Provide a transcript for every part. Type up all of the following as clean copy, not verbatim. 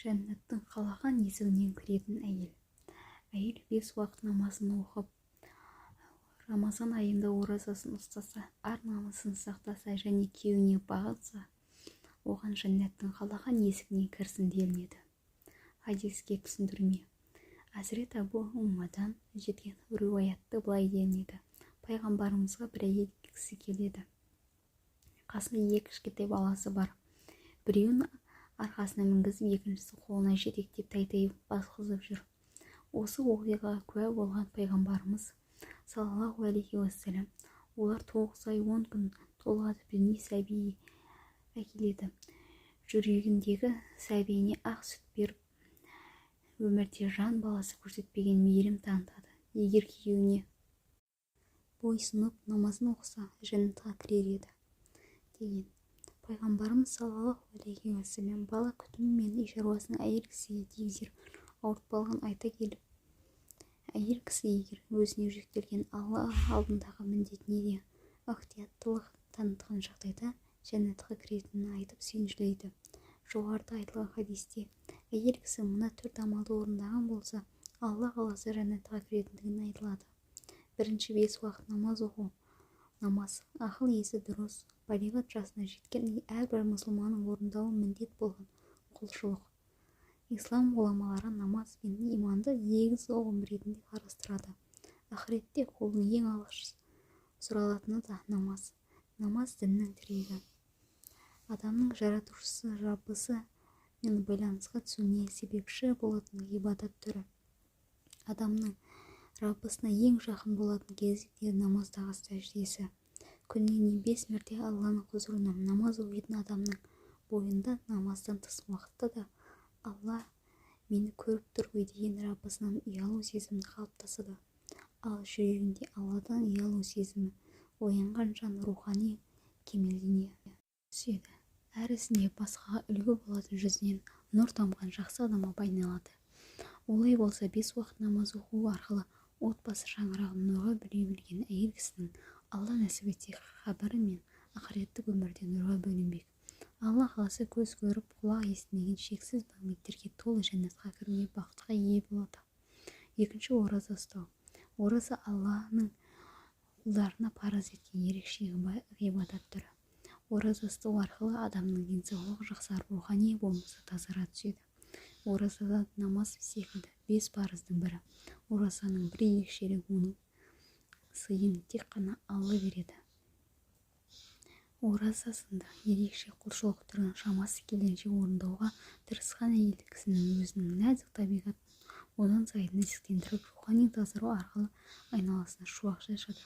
Жәннаттың қалаған есігінен кіретін әйел. Әйел 5 уақыт намазын оқып, Рамазан айында оразасын ұстаса, ар-намысын сақтаса және күйеуіне бағынса, оған жәннаттың қалаған есігінен кірсін делінеді. Хадиске түсіндірме. Әзірет Абу Уммадан жеткен риуаятта былай делінеді. Пайғамбарымызға бір әйел кісі келеді. Қасында 2 кішкентай баласы бар. Біреуін арқасына мінгізіп, екіншісі қолына жетектеп тайтайып басқызып жүр. Осы оқиғаға куә болған пайғамбарымыз саллаллаху алейхи уассалам, олар 9 ай 10 күн толғатып дүние сәби әкеледі. Жүрегіндегі сәбиіне ақ сүт беріп, өмірде жан баласы көрсетпеген мейірім танытады. Егер күйеуіне бойсынып намазын оқыса, жәннатқа кірер еді деген. Пайғамбарымыз саллаллаху алейхи уассалам бала күтімі мен үй шаруасын әйел кісіге тигізер ауыртпалығын айта келіп, әйел кісі егер өзіне жүктелген Алла алдындағы міндетіне де ықтияттылық танытқан жағдайда жәннатқа кіретінін айтып сүйіншілейді. Жоғарыда айтылған хадисте әйел кісі мына 4 амалды орындаған болса, Алла қаласа жәннатқа кіретіндігін айтылады. Бірінші 5 уақыт намаз оқу. Намаз ақыл есі дұрыс, балиғат жасына жеткен әрбір мұсылманның орындауы міндет болған құлшылық. Ислам ғұламалары намаз бен иманды негізгі ұғым ретінде қарастырады. Ақыретте құлдың ең алғаш сұралатыны да намаз. Намаз діннің тірегі. Адамның жаратушысы Раббысы мен байланысқа түсуіне себепші болатын ғибадат түрі. Адамның Раббысына ең жақын болатын кезекте намаздағы сәждесі. Күніне 5 мәрте Алланың құзырына намаз оқитын адамның бойында намаздан тыс уақытта да Алла мені көріп тұр ғой деген Раббысынан ұялу сезімі қалыптасады. Ал жүрегінде Алладан ұялу сезімі оянған жан рухани кемелдене түседі. Әр ісіне басқаға үлгі болатын жүзінен нұр тамған жақсы адамға айналады. Олай болса 5 уақыт намаз оқу арқылы отбасы шаңырағын нұрға бөлей білген әйел кісінің Алла нәсіп етсе қабірі мен ақыреттік өмірде нұрға бөленбек. Алла қаласа көз көріп, құлақ естімеген шексіз бақметтерге толы жәннатқа кіруге бақытқа ие болады. Екінші, ораза ұстау. Ораза Алланың құлдарына парыз еткен ерекше ғибадат түрі. Ораза ұстау арқылы адамның денсаулығы жақсарып, рухани болмысы тазара түседі. Оразада намаз секілді 5 парыздың бірі. Оразаның бір ерекшелігі оның сыйын тек қана Алла береді. Оразасында ерекше құлшылық түрін шамасы келгенше орындауға тырысқан әйел кісінің өзінің нәзік табиғатын одан сайын нәзіктендіріп, рухани тазару арқылы айналасына шуақ шашады.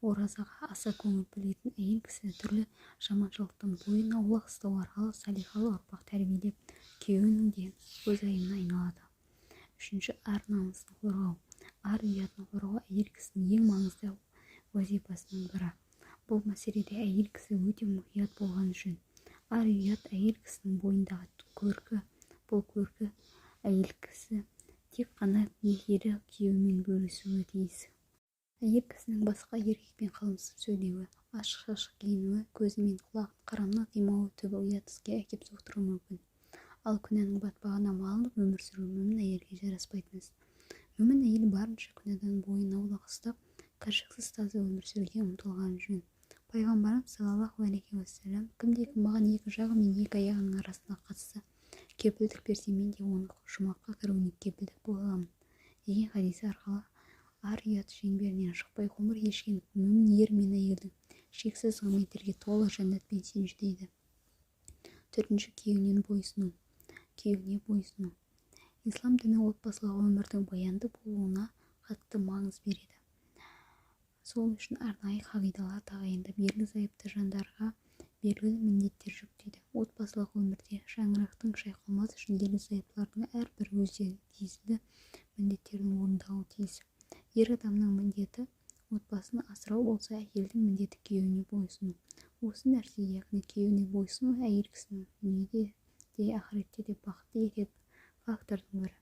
Оразаға аса көңіл бөлетін әйел кісі түрлі жаманшылықтан бойын аулақ ұстау арқылы салиқалы ұрпақ тәрбиелеп, күйеуінің де көзайымына айналады. Үшінші, ар-намысын қорғау. Ар-ұятын қорғау әйел кісінің ең маңызды вазифасының бірі. Бұл мәселеде әйел кісі өте мұқият болған жөн. Ар-ұят әйел кісінің бойындағы көркі. Бұл көркі әйел кісі тек қана некелі күйеуімен бөлісуі тиіс. Әйел кісінің басқа еркекпен қалымсыз сөйлеуі, ашық-шашық киінуі, көзі мен құлағын қарамнақ демауы түбі ұят іске әкеп соқтыруы мүмкін. Ал күнәнің батпағына малынып өмір сүру мүмін әйелге жараспайтын іс. Мүмін әйел барынша күнәдан бойын аулақ ұстап, кіршіксіз таза өмір сүруге ұмтылған жөн. Пайғамбарымыз саллаллаху алейхи уассалам, кімде-кім маған 2 жағы мен 2 аяғының арасына қатысса, кепілдік берсе, мен де оның жұмаққа кіруіне кепілдік боламын деген хадисі арқылы ар-ұят шеңберінен шықпай ғұмыр кешкен мүмін ер мен әйелдің шексіз ғаметтерге толы жәннатпен сенжідейді. Төртінші, күйеуіне бойсыну. Ислам діні отбасылық өмірдің баянды болуына қатты маңыз береді. Сол үшін арнайы қағидалар тағайындап, ерлі-зайыпты жандарға белгілі міндеттер жүктейді. Отбасылық өмірде шаңырақтың шайқалмас үшін ерлі-зайыптылардың әрбір өздері тиесілі міндеттерін орындауы тиіс. Ер адамның міндеті отбасын асырау болса, әйелдің міндеті күйеуіне бойсыну. Осы нәрсе, яғни күйеуіне бойсыну, әйел кісінің дүниеде де ақыретте де бақытты ететін фактордың бірі.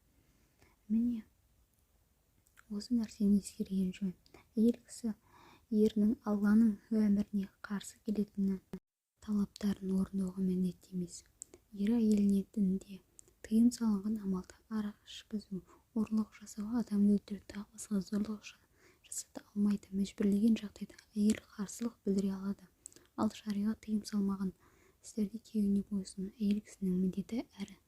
Міне, осы нәрсені ескерген жөн. Әйел кісі ерінің Алланың өміріне қарсы келетін талаптарын орындауға міндетті емес. Ері әйеліне дінде тыйым салынған амалды арақ ішкізу, ұрлық жасау, адамды өлтіру тағы басқа зорлық жасата алмайды. Мәжбүрлеген жағдайда әйел қарсылық білдіре алады. Ал шариғат тыйым салмаған істерде күйеуіне бойұсыну әйел кісінің міндеті әрі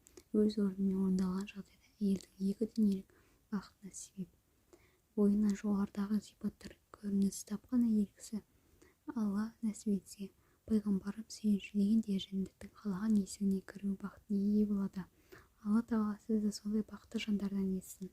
өз орнымен орындалған жағдайда әйелдің екі дүниелік бақытына себеп. Бойынан жоғарыдағы сипаттар көрініс тапқан әйел кісі Алла нәсіп етсе, пайғамбарым сүйіншілегендей жәннаттың қалаған есігіне кіру бақытына ие болады. Алла тағала сізді сондай бақытты жандардан етсін.